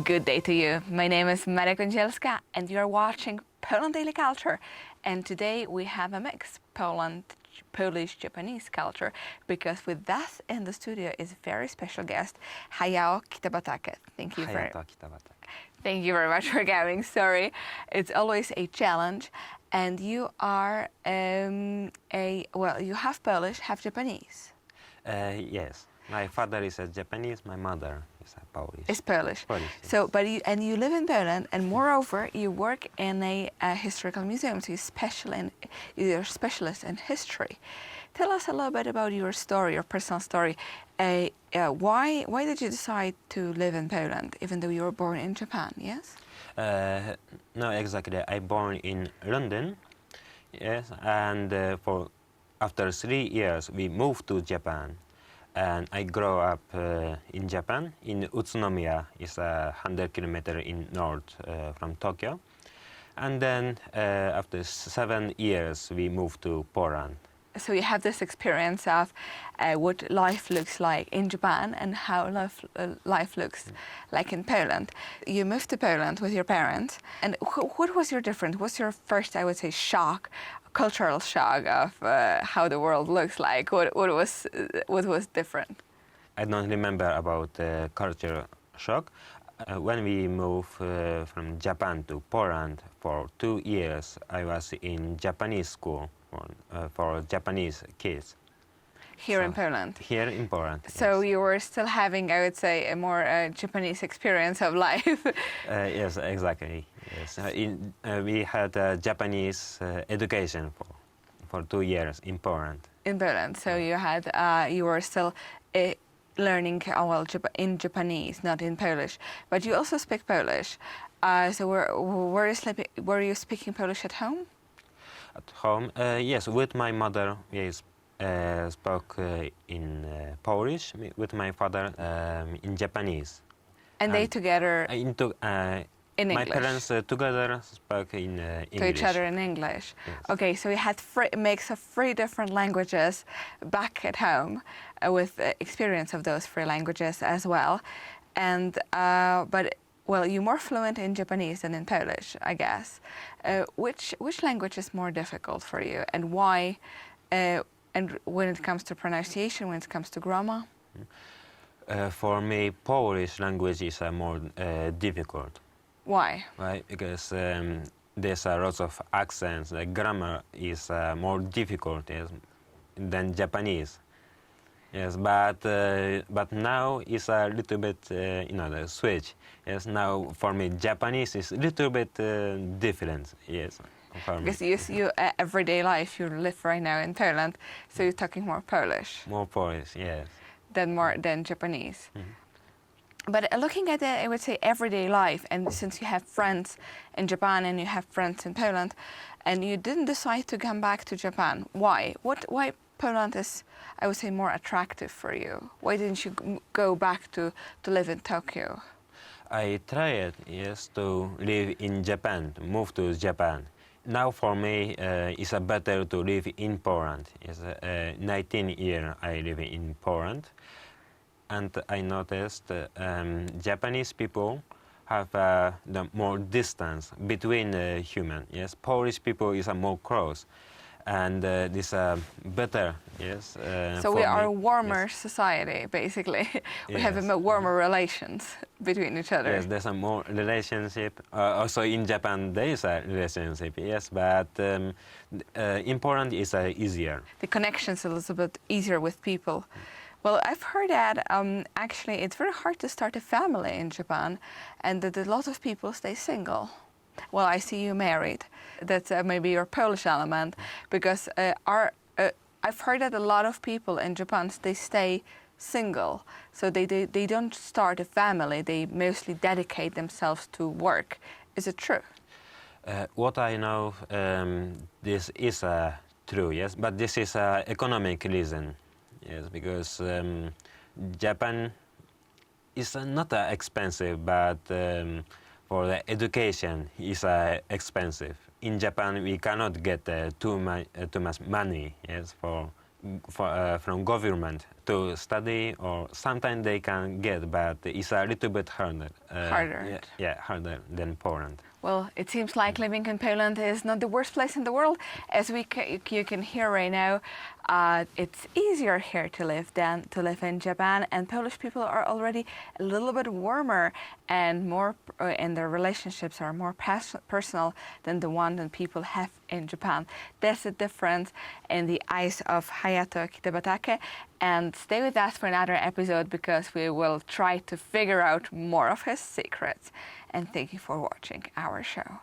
Good day to you. My name is Maria Kądzielska and you're watching Poland Daily Culture. And today we have a mix, Polish-Japanese culture, because with us in the studio is a very special guest, Hayato Kitabatake. Thank you Thank you very much for coming. Sorry, it's always a challenge. And you are you have Polish, have Japanese. Yes, my father is a Japanese, my mother is a Polish. It's Polish. Polish, yes. So, you live in Poland, and moreover, you work in a historical museum. So you're a specialist in history. Tell us a little bit about your story, your personal story. Why did you decide to live in Poland, even though you were born in Japan? Yes. No, exactly. I born in London. Yes, and after 3 years we moved to Japan. And I grew up in Japan, in Utsunomiya, it's 100 kilometers in north from Tokyo. And then after 7 years, we moved to Poland. So you have this experience of what life looks like in Japan and how life looks like in Poland. You moved to Poland with your parents. And what was your difference? What's your first, I would say, shock, cultural shock of how the world looks like? What was different? I don't remember about cultural shock. When we moved from Japan to Poland for 2 years, I was in Japanese school for Japanese kids. Here in Poland? Here in Poland, So yes. you were still having, I would say, a more Japanese experience of life. Yes, exactly. Yes. We had Japanese education for 2 years in Poland. In Poland, so you were still learning in Japanese, not in Polish, but you also speak Polish. So were you speaking Polish at home? At home, yes, with my mother we spoke in Polish, with my father in Japanese. And they together in English? My parents together spoke in English. To each other in English. Yes. Okay, so you had a mix of 3 different languages back at home with experience of those 3 languages as well. And you're more fluent in Japanese than in Polish, I guess. Which language is more difficult for you, and why? And when it comes to pronunciation, when it comes to grammar? For me, Polish language is more difficult. Why? Right, because there's lots of accents. The grammar is more difficult than Japanese. Yes, but now it's a little bit the switch. Yes, now for me Japanese is a little bit different. Yes, because you everyday life, you live right now in Poland, so you're talking more Polish. More Polish, yes. Than Japanese. Mm-hmm. But looking at I would say everyday life, and since you have friends in Japan and you have friends in Poland, and you didn't decide to come back to Japan, why? Why Poland is, I would say, more attractive for you? Why didn't you go back to live in Tokyo? I tried, yes, to live in Japan, to move to Japan. Now for me, it's better to live in Poland. It's 19 years I live in Poland. And I noticed Japanese people have the more distance between human. Yes, Polish people is more close, and this better. Yes. So we are a warmer society, basically. We have warmer relations between each other. Yes, there's a more relationship. Also in Japan there is a relationship. Yes, but in Poland it's easier. The connection's a little bit easier with people. Well, I've heard that actually it's very hard to start a family in Japan, and that a lot of people stay single. Well, I see you married. That's maybe your Polish element, because I've heard that a lot of people in Japan, they stay single, so they don't start a family. They mostly dedicate themselves to work. Is it true? What I know, this is true, yes, but this is an economic reason. Yes, because Japan is not expensive, but for the education is expensive. In Japan, we cannot get too much money, yes, for from government to study, or sometimes they can get, but it's a little bit harder. Harder. Yeah, harder than Poland. Well, it seems like living in Poland is not the worst place in the world. As you can hear right now, it's easier here to live than to live in Japan, and Polish people are already a little bit warmer and more, and their relationships are more personal than the one that people have in Japan. That's the difference in the eyes of Hayato Kitabatake. And stay with us for another episode, because we will try to figure out more of his secrets. And thank you for watching our show.